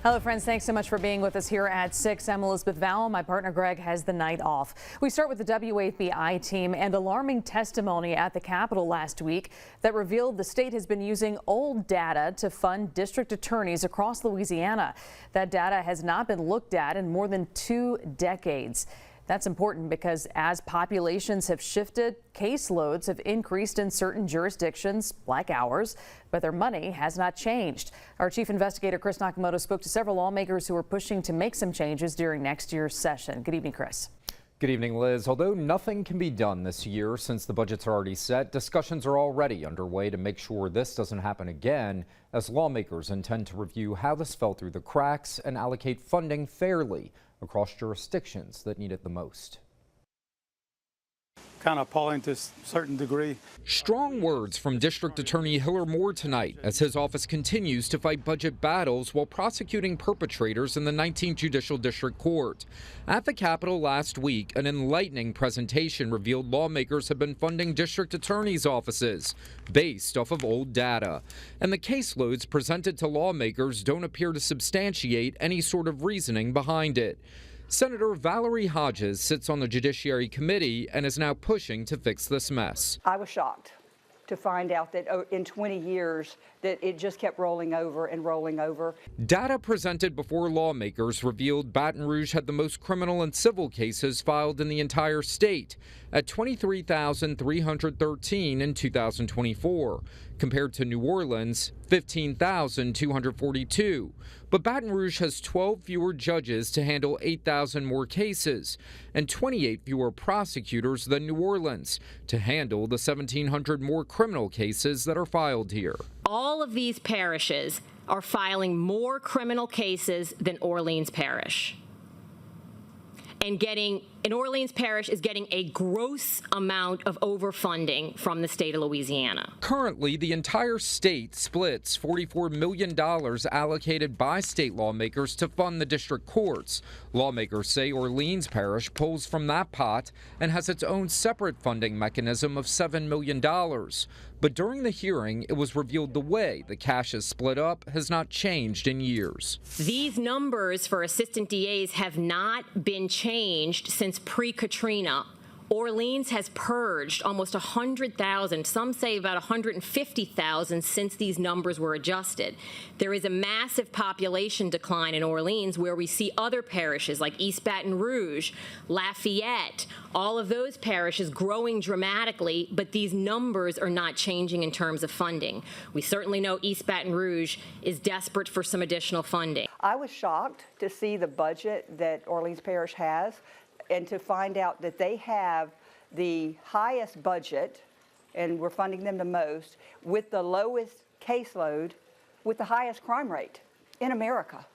Hello, friends. Thanks so much for being with us here at 6. I'm Elizabeth Vowell. My partner Greg has the night off. We start with the WAFBI team and alarming testimony at the Capitol last week that revealed the state has been using old data to fund district attorneys across Louisiana. That data has not been looked at in more than 2 decades. That's important because as populations have shifted, caseloads have increased in certain jurisdictions, like ours, but their money has not changed. Our chief investigator, Chris Nakamoto, spoke to several lawmakers who are pushing to make some changes during next year's session. Good evening, Chris. Good evening, Liz. Although nothing can be done this year since the budgets are already set, discussions are already underway to make sure this doesn't happen again, as lawmakers intend to review how this fell through the cracks and allocate funding fairly across jurisdictions that need it the most. Kind of appalling to a certain degree. Strong words from District Attorney Hiller Moore tonight as his office continues to fight budget battles while prosecuting perpetrators in the 19th Judicial District Court. At the Capitol last week, an enlightening presentation revealed lawmakers have been funding district attorneys' offices based off of old data. And the caseloads presented to lawmakers don't appear to substantiate any sort of reasoning behind it. Senator Valerie Hodges sits on the Judiciary Committee and is now pushing to fix this mess. I was shocked to find out that in 20 years that it just kept rolling over and rolling over. Data presented before lawmakers revealed Baton Rouge had the most criminal and civil cases filed in the entire state at 23,313 in 2024, compared to New Orleans, 15,242. But Baton Rouge has 12 fewer judges to handle 8,000 more cases and 28 fewer prosecutors than New Orleans to handle the 1,700 more criminal cases that are filed here. All of these parishes are filing more criminal cases than Orleans Parish. And Orleans Parish is getting a gross amount of overfunding from the state of Louisiana. Currently, the entire state splits $44 million allocated by state lawmakers to fund the district courts. Lawmakers say Orleans Parish pulls from that pot and has its own separate funding mechanism of $7 million. But during the hearing, it was revealed the way the cash is split up has not changed in years. These numbers for assistant DAs have not been changed since pre-Katrina. Orleans has purged almost 100,000, some say about 150,000 since these numbers were adjusted. There is a massive population decline in Orleans where we see other parishes like East Baton Rouge, Lafayette, all of those parishes growing dramatically, but these numbers are not changing in terms of funding. We certainly know East Baton Rouge is desperate for some additional funding. I was shocked to see the budget that Orleans Parish has, and to find out that they have the highest budget, and we're funding them the most, with the lowest caseload, with the highest crime rate in America,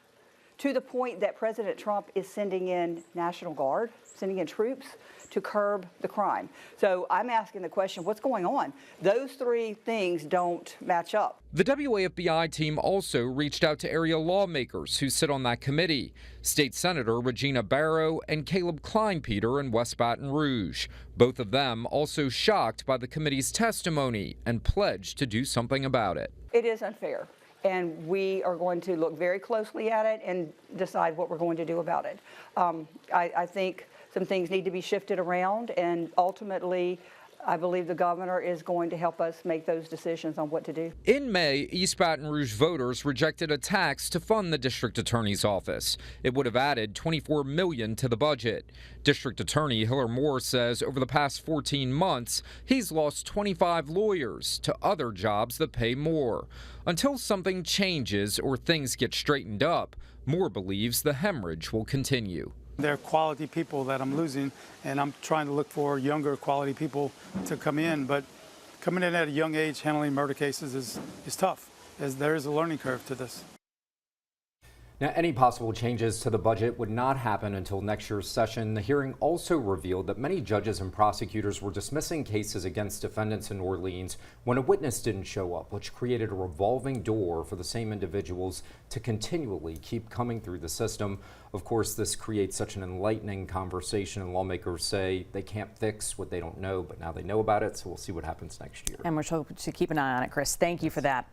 to the point that President Trump is sending in National Guard, sending in troops to curb the crime. So I'm asking the question, what's going on? Those three things don't match up. The WAFBI team also reached out to area lawmakers who sit on that committee, State Senator Regina Barrow and Caleb Kleinpeter in West Baton Rouge. Both of them also shocked by the committee's testimony and pledged to do something about it. It is unfair, and we are going to look very closely at it and decide what we're going to do about it. I think some things need to be shifted around, and ultimately, I believe the governor is going to help us make those decisions on what to do. In May, East Baton Rouge voters rejected a tax to fund the district attorney's office. It would have added $24 million to the budget. District Attorney Hiller Moore says over the past 14 months, he's lost 25 lawyers to other jobs that pay more. Until something changes or things get straightened up, Moore believes the hemorrhage will continue. They're quality people that I'm losing, and I'm trying to look for younger quality people to come in. But coming in at a young age handling murder cases is tough, as there is a learning curve to this. Now, any possible changes to the budget would not happen until next year's session. The hearing also revealed that many judges and prosecutors were dismissing cases against defendants in Orleans when a witness didn't show up, which created a revolving door for the same individuals to continually keep coming through the system. Of course, this creates such an enlightening conversation, and lawmakers say they can't fix what they don't know, but now they know about it, so we'll see what happens next year. And we're supposed to keep an eye on it, Chris. Thank you for that.